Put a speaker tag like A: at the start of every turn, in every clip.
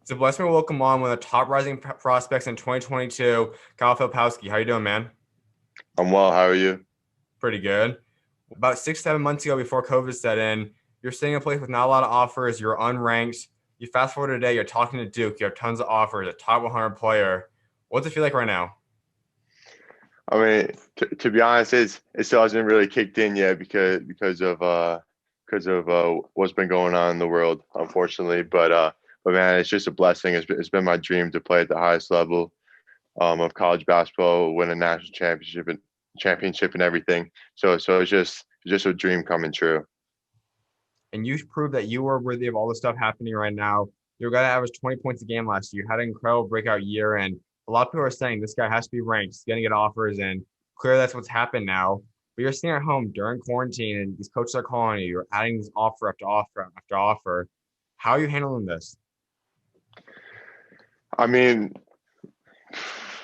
A: It's a blessing to welcome on one of the top rising prospects in 2022, Kyle Filipowski. How you doing, man?
B: I'm well. How are you?
A: Pretty good. About 6, 7 months ago, before COVID set in, you're sitting in a place with not a lot of offers. You're unranked. You fast forward today, you're talking to Duke. You have tons of offers, a top 100 player. What's it feel like right now?
B: I mean, to be honest, it still hasn't really kicked in yet because of what's been going on in the world, unfortunately. But man, it's just a blessing. It's been my dream to play at the highest level of college basketball, win a national championship and everything. So it's just a dream coming true.
A: And you proved that you were worthy of all the stuff happening right now. You're a guy that averaged 20 points a game last year. You had an incredible breakout year, and a lot of people are saying this guy has to be ranked. He's going to get offers, and clearly that's what's happened now. But you're sitting at home during quarantine, and these coaches are calling you. You're adding this offer after offer after offer. How are you handling this?
B: I mean,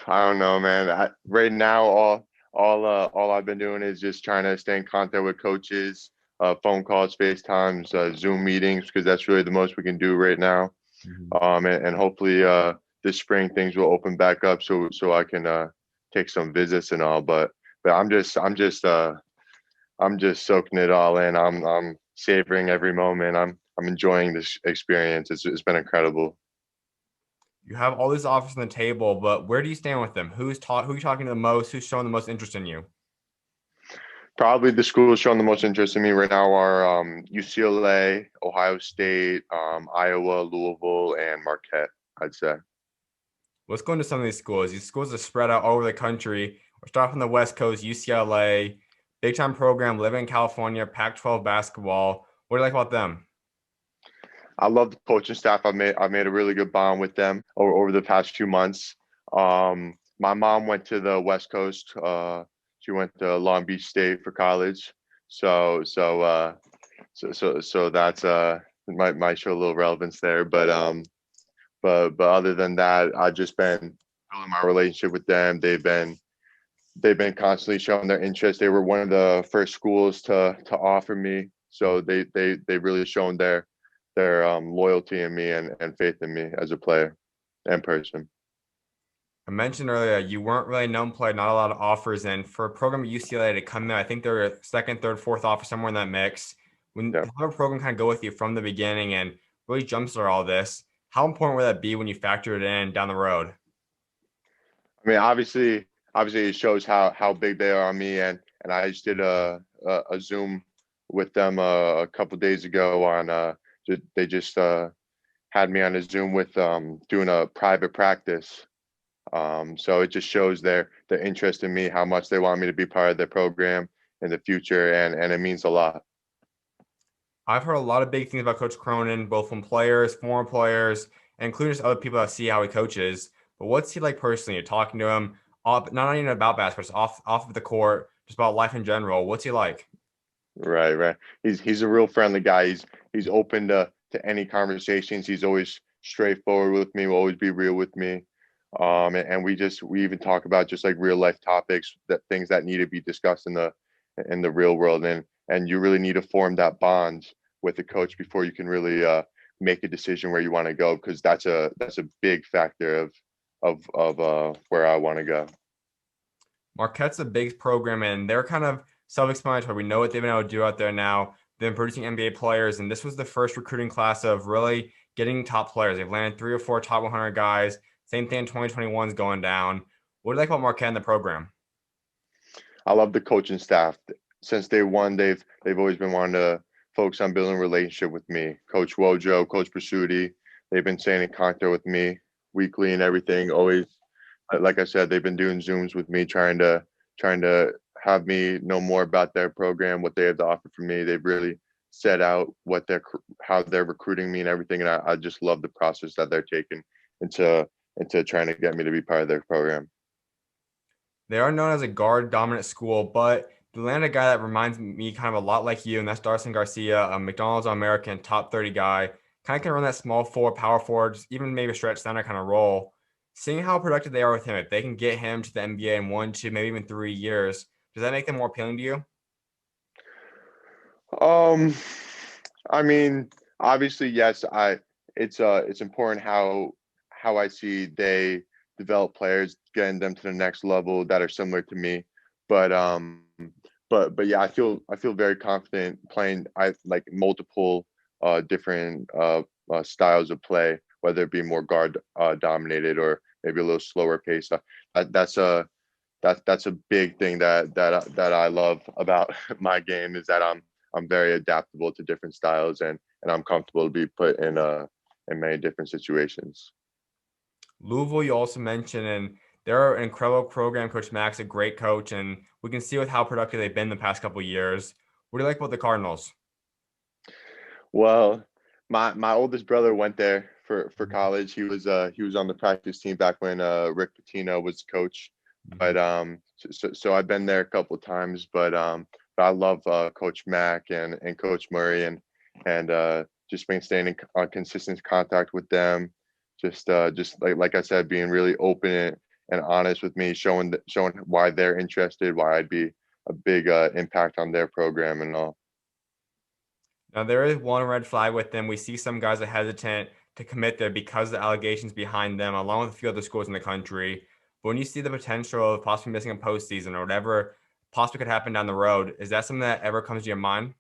B: I don't know, man. Right now, all I've been doing is just trying to stay in contact with coaches, phone calls, FaceTimes, Zoom meetings, because that's really the most we can do right now.
A: Mhm.
B: And hopefully, this spring things will open back up so I can take some visits and all. But I'm just soaking it all in. I'm savoring every moment. I'm enjoying this experience. It's been incredible.
A: You have all these offers on the table, but where do you stand with them? Who are you talking to the most? Who's showing the most interest in you?
B: Probably the schools showing the most interest in me right now are UCLA, Ohio State, Iowa, Louisville, and Marquette, I'd say.
A: Let's go into some of these schools. These schools are spread out all over the country. We're starting from the West Coast, UCLA, big time program, living in California, Pac-12 basketball. What do you like about them?
B: I love the coaching staff. I've made a really good bond with them over the past few months. My mom went to the West Coast. She went to Long Beach State for college. So so uh, so that's might show a little relevance there. But other than that, I've just been building my relationship with them. They've been constantly showing their interest. They were one of the first schools to offer me, so they really shown their loyalty in me and faith in me as a player and person.
A: I mentioned earlier you weren't really a known player, not a lot of offers in. For a program at UCLA to come in, I think they're a second, third, fourth offer somewhere in that mix. When
B: Yeah,
A: to have a program kind of go with you from the beginning and really jumpstart all this, how important would that be when you factor it in down the road?
B: I mean, obviously, it shows how big they are on me, and I just did a Zoom with them a couple days ago on they just had me on a Zoom with doing a private practice. So it just shows their interest in me, how much they want me to be part of their program in the future, and it means a lot.
A: I've heard a lot of big things about Coach Cronin, both from players, former players, and including just other people that see how he coaches. But what's he like personally? You're talking to him, off, not even about basketball, just off of the court, just about life in general. What's he like?
B: Right, right. He's a real friendly guy. He's open to any conversations. He's always straightforward with me. Will always be real with me. And we even talk about just like real life topics, that things that need to be discussed in the real world. And you really need to form that bond with the coach before you can really make a decision where you want to go, because that's a big factor of where I want to go.
A: Marquette's a big program, and they're kind of self-explanatory. We know what they've been able to do out there now. They've been producing NBA players, and this was the first recruiting class of really getting top players. They've landed three or four top 100 guys. Same thing in 2021 is going down. What do you like about Marquette and the program?
B: I love the coaching staff. Since day one, they've always been wanting to focus on building a relationship with me. Coach Wojo, Coach Pursuti, they've been staying in contact with me weekly and everything. Always, like I said, they've been doing Zooms with me, trying to have me know more about their program, what they have to offer for me. They've really set out how they're recruiting me and everything, and I just love the process that they're taking into into trying to get me to be part of their program.
A: They are known as a guard dominant school, but the Atlanta guy that reminds me kind of a lot like you, and that's Darson Garcia, a McDonald's All-American top 30 guy, kind of can run that small forward, power forward, just even maybe a stretch center kind of role. Seeing how productive they are with him, if they can get him to the NBA in 1, 2, maybe even 3 years, does that make them more appealing to you?
B: Um, I mean, obviously, yes. it's important how I see they develop players, getting them to the next level that are similar to me. But but yeah, I feel very confident playing I like multiple different styles of play, whether it be more guard dominated or maybe a little slower pace. That's a big thing that I love about my game is that I'm very adaptable to different styles and I'm comfortable to be put in many different situations.
A: Louisville, you also mentioned, and they're an incredible program. Coach Mack's a great coach, and we can see with how productive they've been the past couple of years. What do you like about the Cardinals?
B: Well, my oldest brother went there for college. He was on the practice team back when Rick Pitino was coach. But
A: Mhm.
B: so I've been there a couple of times. But I love Coach Mack and Coach Murray and just been staying in consistent contact with them. Just like I said, being really open and honest with me, showing why they're interested, why I'd be a big impact on their program and all.
A: Now, there is one red flag with them. We see some guys are hesitant to commit there because of the allegations behind them, along with a few other schools in the country. But when you see the potential of possibly missing a postseason or whatever possibly could happen down the road, is that something that ever comes to your mind?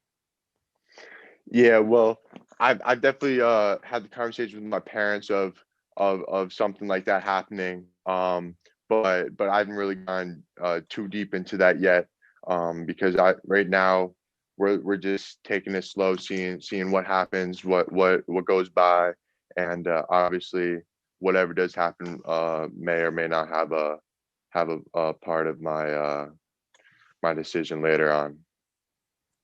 B: Yeah, well, I've definitely had the conversation with my parents of something like that happening. But I haven't really gone too deep into that yet. Because I right now we're just taking it slow, seeing what happens, what goes by, and obviously whatever does happen may or may not have a part of my decision later on.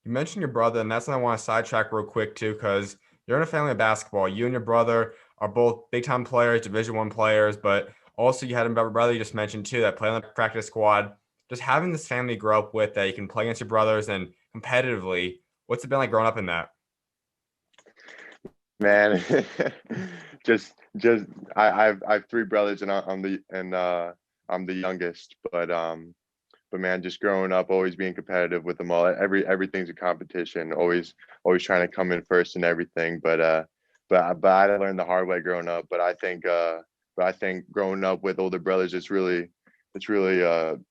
A: You mentioned your brother, and that's something I want to sidetrack real quick too, because you're in a family of basketball. You and your brother are both big time players, Division One players, but also you had a brother you just mentioned too that played on the practice squad. Just having this family grow up with that you can play against your brothers and competitively, what's it been like growing up in that?
B: Man, just I have three brothers and I'm the youngest, but man, just growing up, always being competitive with them all. Everything's a competition. Always trying to come in first and everything. But I had to learn the hard way growing up. But I think growing up with older brothers, it's really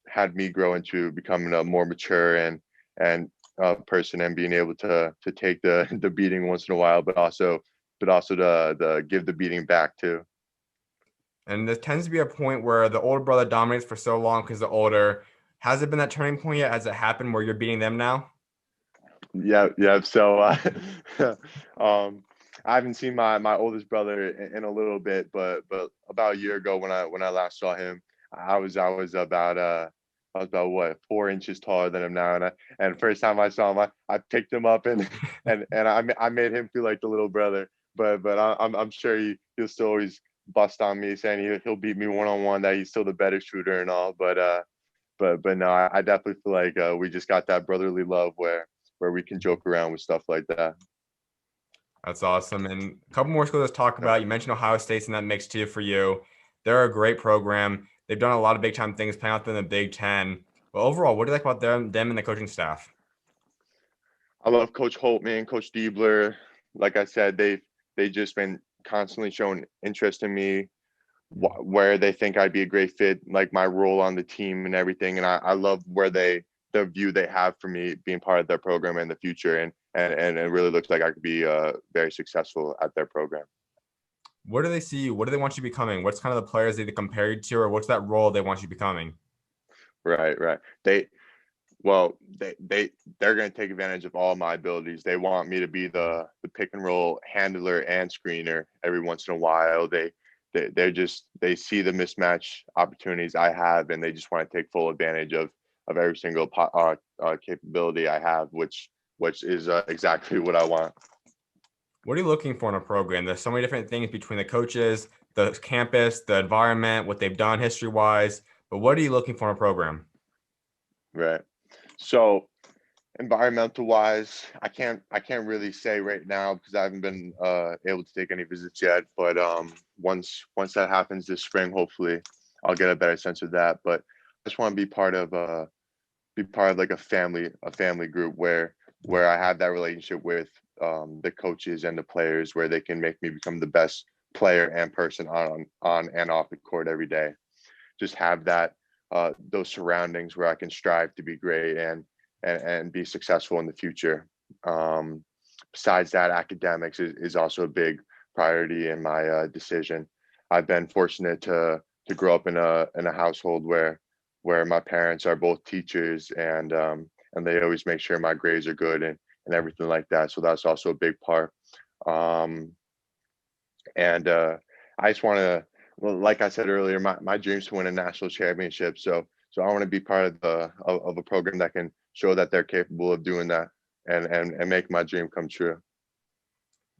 B: had me grow into becoming a more mature and person and being able to take the beating once in a while, but also the give the beating back too.
A: And there tends to be a point where the older brother dominates for so long because the older. Has it been that turning point yet? Has it happened where you're beating them now?
B: Yeah, yeah. So, um, I haven't seen my oldest brother in a little bit, but about a year ago when I last saw him, I was about what 4 inches taller than him now, and first time I saw him, I picked him up and I made him feel like the little brother, but I'm sure he'll still always bust on me saying he'll beat me one on one, that he's still the better shooter and all, but no, I definitely feel like we just got that brotherly love where we can joke around with stuff like that.
A: That's awesome. And a couple more schools to talk
B: Yeah.
A: about. You mentioned Ohio State's in that mix too for you. They're a great program. They've done a lot of big time things playing out in the Big Ten. But overall, what do you like about them and the coaching staff?
B: I love Coach Holtman, Coach Diebler. Like I said, they just been constantly showing interest in me, where they think I'd be a great fit, like my role on the team and everything. And I love where the view they have for me being part of their program in the future, and it really looks like I could be very successful at their program.
A: What do they see you? What do they want you becoming? What's kind of the players they compare you to, or what's that role they want you becoming?
B: Right, right. Well, they're going to take advantage of all my abilities. They want me to be the pick and roll handler and screener every once in a while. They see the mismatch opportunities I have, and they just want to take full advantage of every single capability I have, which is exactly what I want.
A: What are you looking for in a program? There's so many different things between the coaches, the campus, the environment, what they've done history wise. But what are you looking for in a program?
B: Right. So environmental wise, I can't really say right now because I haven't been able to take any visits yet. But once that happens this spring, hopefully I'll get a better sense of that. But I just want to be part of like a family group where I have that relationship with the coaches and the players where they can make me become the best player and person on and off the court every day. Just have that those surroundings where I can strive to be great and be successful in the future. Besides that, academics is also a big priority in my decision. I've been fortunate to grow up in a household where my parents are both teachers and they always make sure my grades are good and everything like that. So that's also a big part. Um, and I just want to, well, like I said earlier, my dream is to win a national championship. So I want to be part of a program that can show that they're capable of doing that and make my dream come true.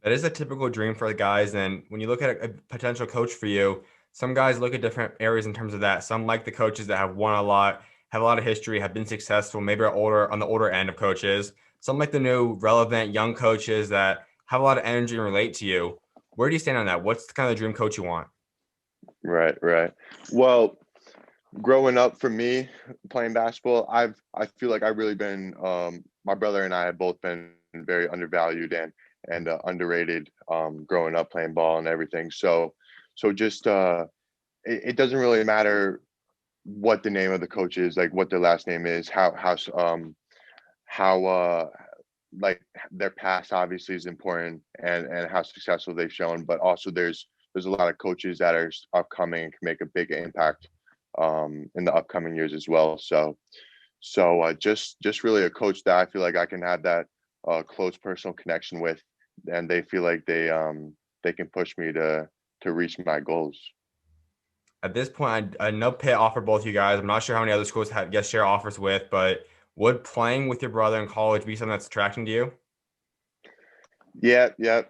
A: That is a typical dream for the guys. And when you look at a potential coach for you, some guys look at different areas in terms of that. Some like the coaches that have won a lot, have a lot of history, have been successful, maybe are older on the older end of coaches. Some like the new relevant young coaches that have a lot of energy and relate to you. Where do you stand on that? What's the kind of dream coach you want?
B: Right, right. Well, growing up for me playing basketball, I feel like I've really been my brother and I have both been very undervalued and underrated growing up playing ball and everything. So just it doesn't really matter what the name of the coach is, like what their last name is, how like their past obviously is important and how successful they've shown, but also there's a lot of coaches that are upcoming and can make a big impact in the upcoming years as well. So just really a coach that I feel like I can have that close personal connection with, and they feel like they can push me to reach my goals.
A: At this point, I know Pitt offered both you guys. I'm not sure how many other schools have guest share offers with, but would playing with your brother in college be something that's attracting to you?
B: Yeah, yeah.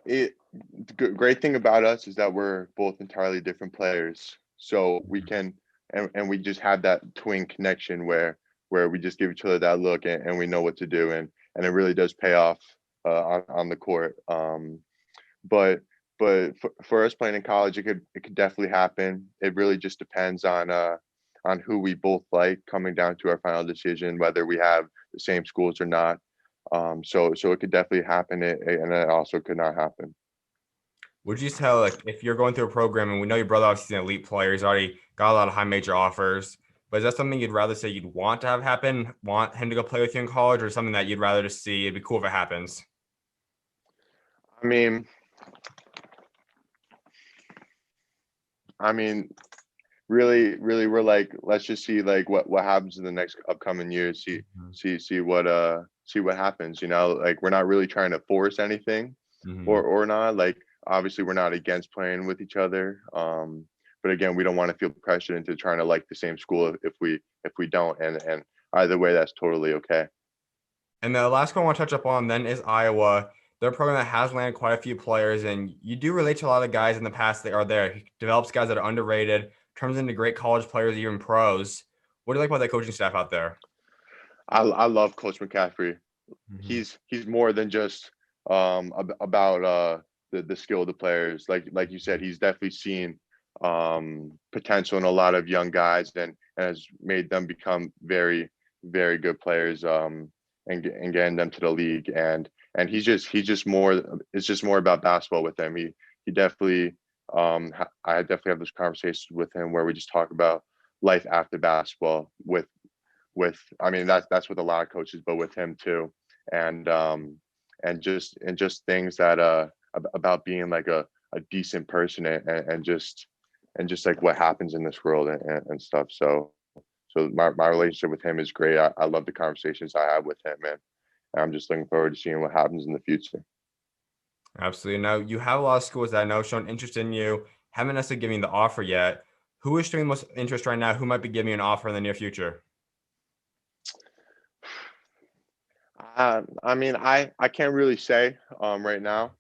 B: Great thing about us is that we're both entirely different players, so we can and we just have that twin connection where we just give each other that look and we know what to do and it really does pay off on the court. But for us playing in college, it could definitely happen. It really just depends on who we both like coming down to our final decision, whether we have the same schools or not. So it could definitely happen, and it also could not happen.
A: Would you tell, like, if you're going through a program and we know your brother obviously is an elite player, he's already got a lot of high major offers, but is that something you'd rather say you'd want to have happen, want him to go play with you in college, or something that you'd rather just see? It'd be cool if it happens.
B: I mean, I mean, really, we're like, let's just see like what happens in the next upcoming years. See what happens. You know, like we're not really trying to force anything,
A: Mm-hmm.
B: or not. Like obviously, we're not against playing with each other. But again, we don't want to feel pressured into trying to like the same school if we don't. And either way, that's totally okay.
A: And the last one I want to touch up on then is Iowa. They're a program that has landed quite a few players, and you do relate to a lot of guys in the past that are there. He develops guys that are underrated, turns into great college players, even pros. What do you like about that coaching staff out there?
B: I love Coach McCaffrey.
A: Mm-hmm.
B: He's more than just about the skill of the players. Like you said, he's definitely seen potential in a lot of young guys and has made them become very good players and getting them to the league and he's just more it's just more about basketball with him. He definitely I definitely have those conversations with him where we just talk about life after basketball with I mean that's with a lot of coaches, but with him too, and and just things that about being like a decent person and just like what happens in this world and stuff. So my relationship with him is great. I love the conversations I have with him, and I'm just looking forward to seeing what happens in the future.
A: Absolutely. Now, you have a lot of schools that I know have shown interest in you, haven't necessarily given you the offer yet. Who is showing the most interest right now? Who might be giving you an offer in the near future?
B: I mean, I can't really say right now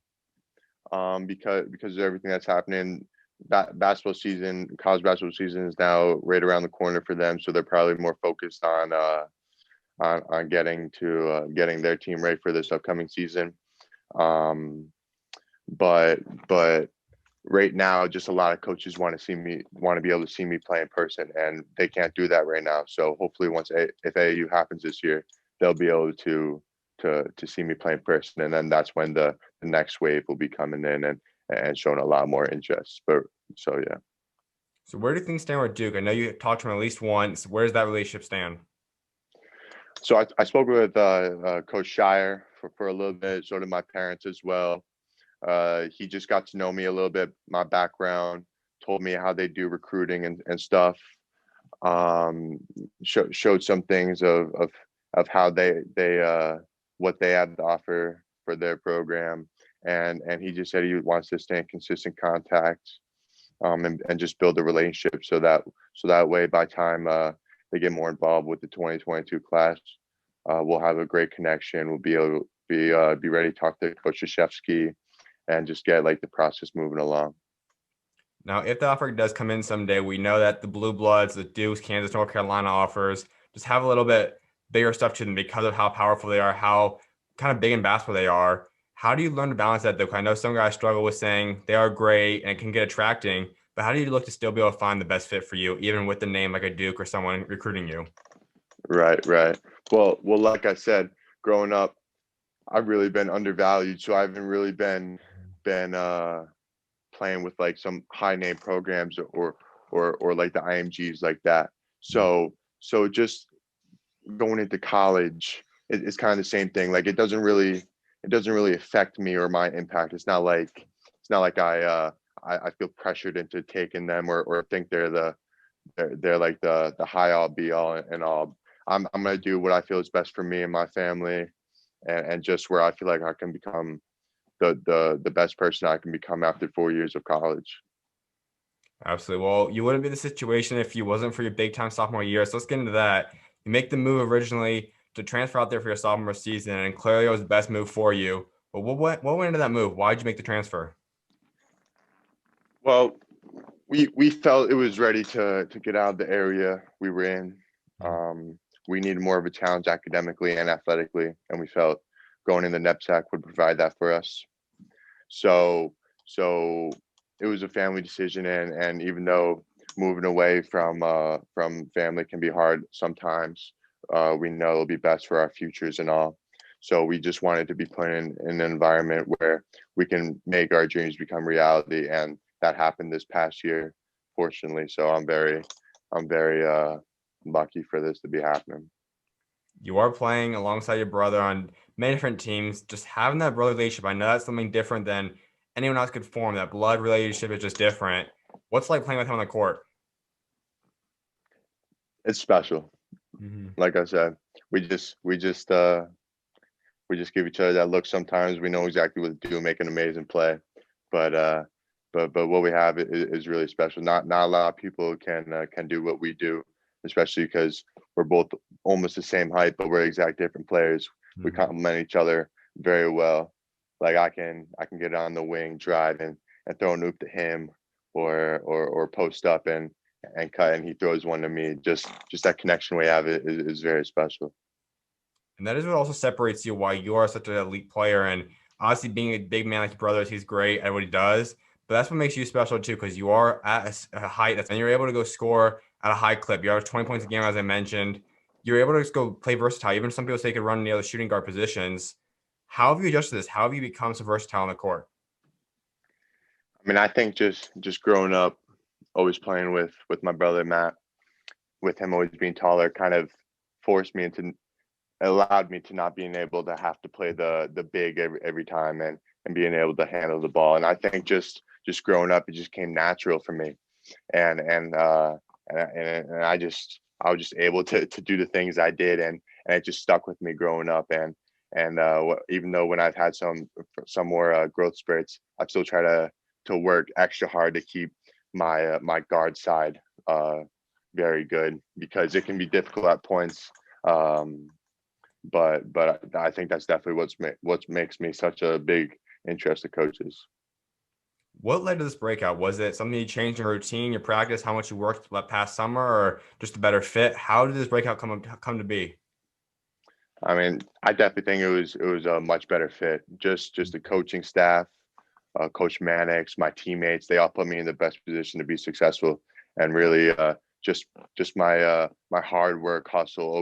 B: because of everything that's happening. Basketball season, college basketball season is now right around the corner for them, so they're probably more focused on getting their team ready for this upcoming season. Um, but right now, just a lot of coaches want to be able to see me play in person, and they can't do that right now. So hopefully, if AAU happens this year, they'll be able to see me play in person, and then that's when the next wave will be coming in and showing a lot more interest. But so yeah.
A: So where do things stand with Duke? I know you talked to him at least once. Where does that relationship stand?
B: So I spoke with Coach Shire for a little bit, so did my parents as well. He just got to know me a little bit, my background, told me how they do recruiting and stuff. Showed some things of how they what they have to offer for their program, and he just said he wants to stay in consistent contact, and just build a relationship so that way by time they get more involved with the 2022 class, we'll have a great connection. We'll be able to be ready to talk to Coach Filipowski and just get like the process moving along.
A: Now, if the offer does come in someday, we know that the Blue Bloods, the Dukes, Kansas, North Carolina offers just have a little bit bigger stuff to them because of how powerful they are, how kind of big in basketball they are. How do you learn to balance that, though? I know some guys struggle with saying they are great and it can get attracting, but how do you look to still be able to find the best fit for you, even with the name like a Duke or someone recruiting you?
B: Right, right. Well, like I said, growing up, I've really been undervalued, so I haven't really been playing with like some high name programs or like the IMGs like that. So just going into college, it's kind of the same thing. Like it doesn't really affect me or my impact. It's not like I feel pressured into taking them or think they're like the high all be all and all. I'm gonna do what I feel is best for me and my family, and just where I feel like I can become the best person I can become after 4 years of college.
A: Absolutely. Well, you wouldn't be in the situation if you wasn't for your big time sophomore year. So let's get into that. You make the move originally to transfer out there for your sophomore season, and clearly it was the best move for you. But what went into that move? Why did you make the transfer?
B: Well, we felt it was ready to get out of the area we were in. We needed more of a challenge academically and athletically, and we felt going in the NEPSAC would provide that for us. So it was a family decision, and even though moving away from family can be hard sometimes, we know it'll be best for our futures and all. So we just wanted to be put in an environment where we can make our dreams become reality, and that happened this past year, fortunately. So I'm very lucky for this to be happening.
A: You are playing alongside your brother on many different teams. Just having that brother relationship, I know that's something different than anyone else could form. That blood relationship is just different. What's it like playing with him on the court?
B: It's special.
A: Mhm.
B: Like I said, we just give each other that look sometimes. We know exactly what to do, make an amazing play. But but what we have is really special. Not a lot of people can do what we do, especially because we're both almost the same height, but we're exact different players. We
A: Mhm.
B: complement each other very well. Like I can get on the wing, drive and throw an oop to him, or post up and cut, and he throws one to me. Just that connection we have is very special.
A: And that is what also separates you why you are such an elite player. And obviously, being a big man like your brothers, he's great at what he does. But that's what makes you special too, because you are at a height and you're able to go score at a high clip. You have 20 points a game, as I mentioned. You're able to just go play versatile. Even some people say you could run in the other shooting guard positions. How have you adjusted this? How have you become so versatile on the court?
B: I mean, I think just growing up, always playing with my brother Matt, with him always being taller, kind of forced me into allowed me to not being able to have to play the big every time and being able to handle the ball. And I think just growing up, it just came natural for me. And I was just able to do the things I did, and it just stuck with me growing up. And even though when I've had some more growth spurts, I still try to work extra hard to keep my guard side very good, because it can be difficult at points. Um, but I think that's definitely what makes me such a big interest of coaches.
A: What led to this breakout? Was it something you changed in your routine, your practice, how much you worked past summer, or just a better fit? How did this breakout come to be?
B: I mean, I definitely think it was a much better fit. Just the coaching staff, Coach Mannix, my teammates, they all put me in the best position to be successful, and really just my hard work, hustle,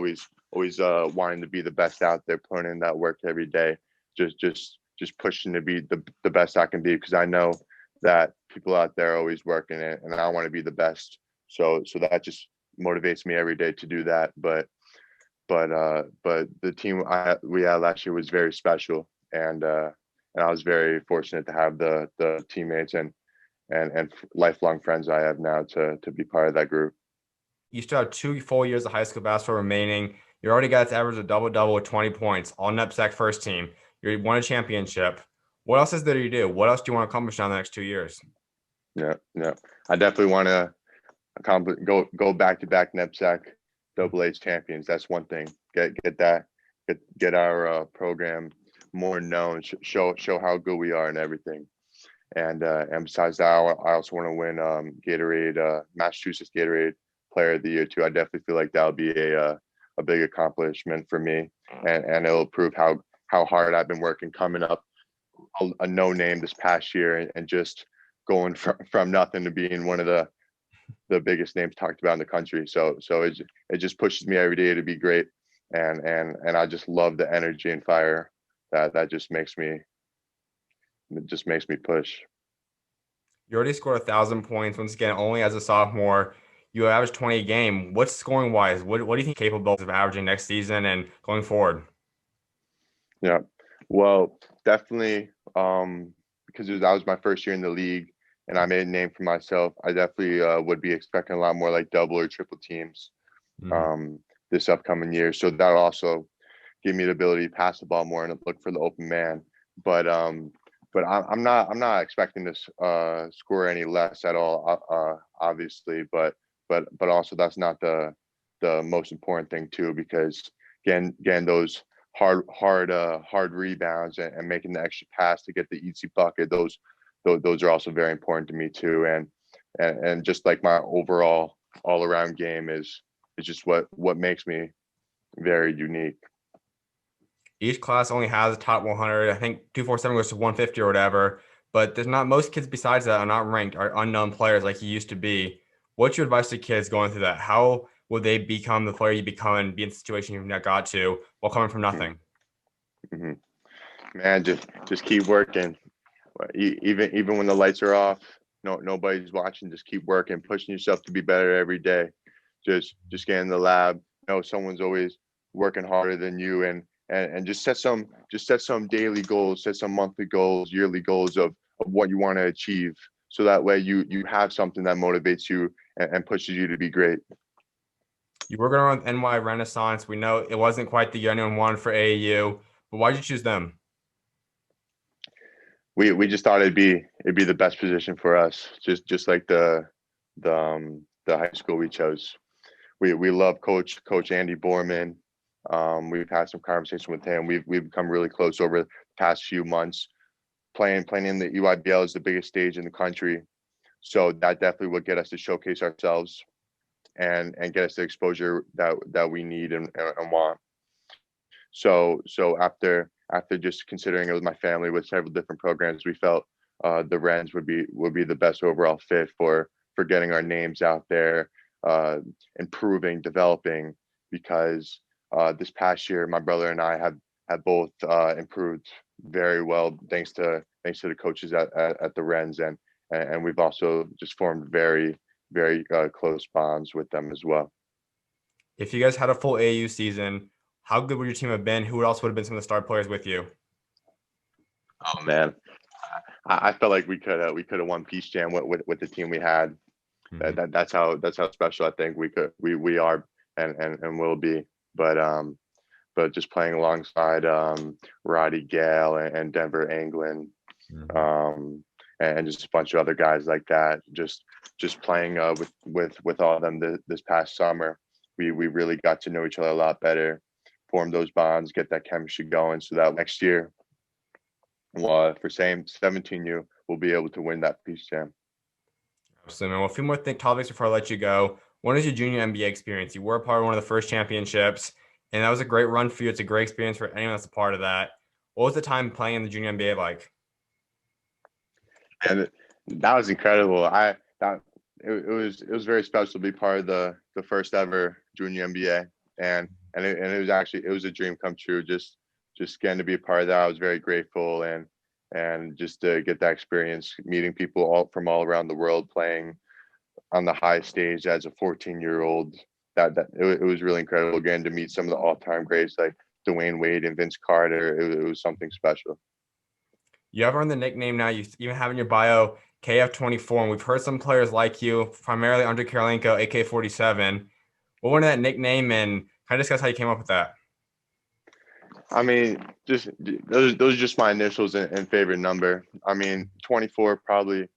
B: wanting to be the best out there, putting in that work every day, just pushing to be the best I can be, because I know that people out there are always working it, and I want to be the best. So that just motivates me every day to do that. But the team we had last year was very special, and I was very fortunate to have the teammates and lifelong friends I have now to be part of that group.
A: You still have 2 full years of high school basketball remaining. You already got to average a double-double with 20 points, all NEPSAC first team. You won a championship. What else is there to do? What else do you want to accomplish in the next 2 years?
B: Yeah, yeah. I definitely want to accomplish go back to back NEPSAC double A champions. That's one thing. Get our program more known. Show how good we are and everything. And besides that, I also want to win Gatorade, Massachusetts Gatorade Player of the Year too. I definitely feel like that'll be a big accomplishment for me, and it'll prove how hard I've been working coming up a no name this past year, and just going from nothing to being one of the biggest names talked about in the country. So it just pushes me every day to be great, and I just love the energy and fire that just makes me push.
A: You already scored 1,000 points. Once again, only as a sophomore. You average 20 a game. What's scoring wise? What do you think you're capable of averaging next season and going forward?
B: Yeah, well, definitely, because that was my first year in the league, and I made a name for myself. I definitely would be expecting a lot more like double or triple teams
A: Mhm.
B: um, this upcoming year. So that'll also give me the ability to pass the ball more and look for the open man. But I'm not expecting to score any less at all, obviously. But also that's not the most important thing too, because again those hard rebounds and making the extra pass to get the easy bucket, those are also very important to me too. And just like my overall all around game is just what makes me very unique.
A: Each class only has a top 100. I think 247 goes to 150 or whatever. But there's not most kids besides that are not ranked, are unknown players like you used to be. What's your advice to kids going through that? How will they become the player you become and be in the situation you've not got to while coming from nothing?
B: Mm-hmm. Man, just keep working. Even when the lights are off, nobody's watching. Just keep working, pushing yourself to be better every day. Just get in the lab. Someone's always working harder than you, and just set some daily goals, set some monthly goals, yearly goals of what you want to achieve. So that way you have something that motivates you and pushes you to be great.
A: You were going to run NY Renaissance. We know it wasn't quite the year anyone wanted for AAU, but why did you choose them?
B: We just thought it'd be the best position for us, just like the high school we chose. We love Coach Andy Borman. We've had some conversation with him. We've become really close over the past few months. Playing in the EYBL is the biggest stage in the country, so that definitely would get us to showcase ourselves and get us the exposure that we need and want. So after just considering it with my family with several different programs, we felt the Wrens would be the best overall fit for getting our names out there, uh, improving, developing. Because this past year, my brother and I have both improved very well thanks to the coaches at the Wrens, and we've also just formed very close bonds with them as well.
A: If you guys had a full AAU season, how good would your team have been? Who else would have been some of the star players with you?
B: Oh man, I felt like we could have won Peace Jam with the team we had.
A: Mhm.
B: That's how special I think we are and will be. But just playing alongside Roddy Gale and Denver Anglin,
A: Mhm.
B: um, and just a bunch of other guys like that. Just playing with all of them this past summer, we really got to know each other a lot better, form those bonds, get that chemistry going, so that next year, for same 17U, we'll be able to win that Peace Jam.
A: So, man, well, a few more topics before I let you go. One is your junior NBA experience. You were a part of one of the first championships, and that was a great run for you. It's a great experience for anyone that's a part of that. What was the time playing in the junior NBA like?
B: And that was incredible. I that it was very special to be part of the first ever junior NBA, and and it was a dream come true. Just getting to be a part of that, I was very grateful, and just to get that experience, meeting people all from all around the world, playing on the high stage as a 14-year-old. It was really incredible. Again, to meet some of the all-time greats like Dwayne Wade and Vince Carter, it was something special.
A: You have earned the nickname now. You even have in your bio KF24, and we've heard some players like you, primarily Andre Karolinko, AK-47. What went that nickname, and kind of discuss how you came up with that?
B: I mean, just those are just my initials and favorite number. I mean, 24 probably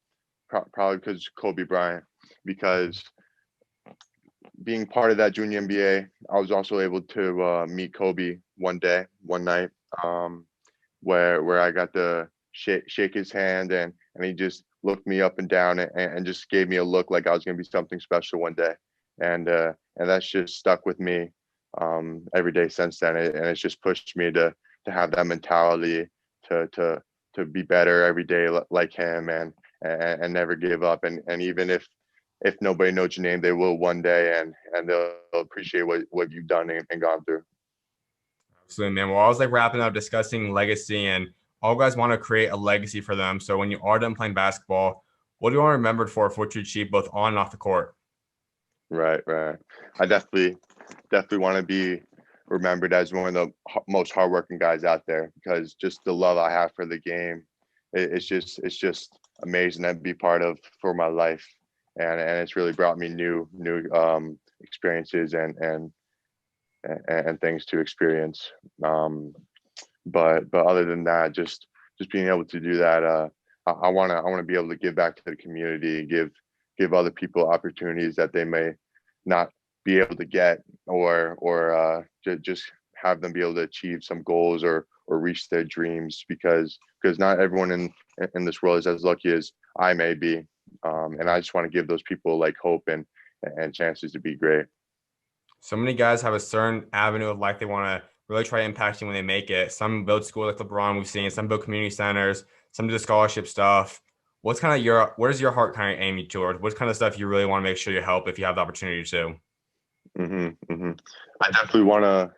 B: because Kobe Bryant, because being part of that junior NBA, I was also able to meet Kobe one night, where I got to shake his hand, and he just looked me up and down, and just gave me a look like I was going to be something special one day, and that's just stuck with me every day since then, and it's just pushed me to have that mentality to be better every day like him, and never give up, and even if nobody knows your name, they will one day, and they'll appreciate what you've done and gone through.
A: Absolutely, man. Well, I was like wrapping up discussing legacy, and all guys want to create a legacy for them. So when you are done playing basketball, what do you want to remembered for what you achieved both on and off the court?
B: Right, right. I definitely want to be remembered as one of the most hardworking guys out there, because just the love I have for the game, it's just amazing to be part of for my life, and it's really brought me new experiences and things to experience. But other than that, just being able to do that, I want to be able to give back to the community, give other people opportunities that they may not be able to get, or just have them be able to achieve some goals, or reach their dreams, because not everyone in this world is as lucky as I may be, and I just want to give those people like hope and chances to be great.
A: So many guys have a certain avenue of life they want to really try impacting when they make it. Some build school like LeBron we've seen, some build community centers, some do the scholarship stuff. What's kind of where's your heart kind of aiming towards? What's kind of stuff you really want to make sure you help if you have the opportunity to?
B: I definitely want to,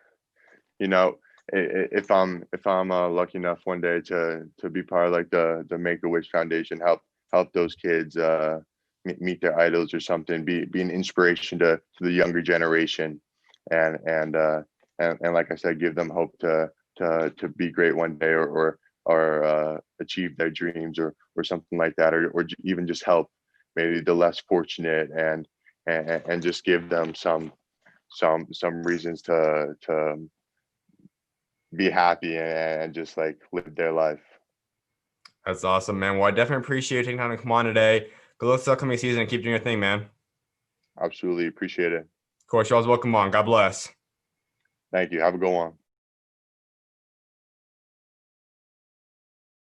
B: you know, if I'm lucky enough one day to be part of like the Make a Wish Foundation, help those kids meet their idols or something, be an inspiration to the younger generation, and and uh and like I said, give them hope to be great one day, or achieve their dreams, or something like that, or even just help maybe the less fortunate, and just give them some reasons to be happy, and just like live their life.
A: That's awesome, man. Well, I definitely appreciate you taking time to come on today. Good luck this upcoming season and keep doing your thing, man. Of
B: Absolutely appreciate it.
A: course, you're always welcome on. God bless.
B: Thank you. Have a good one.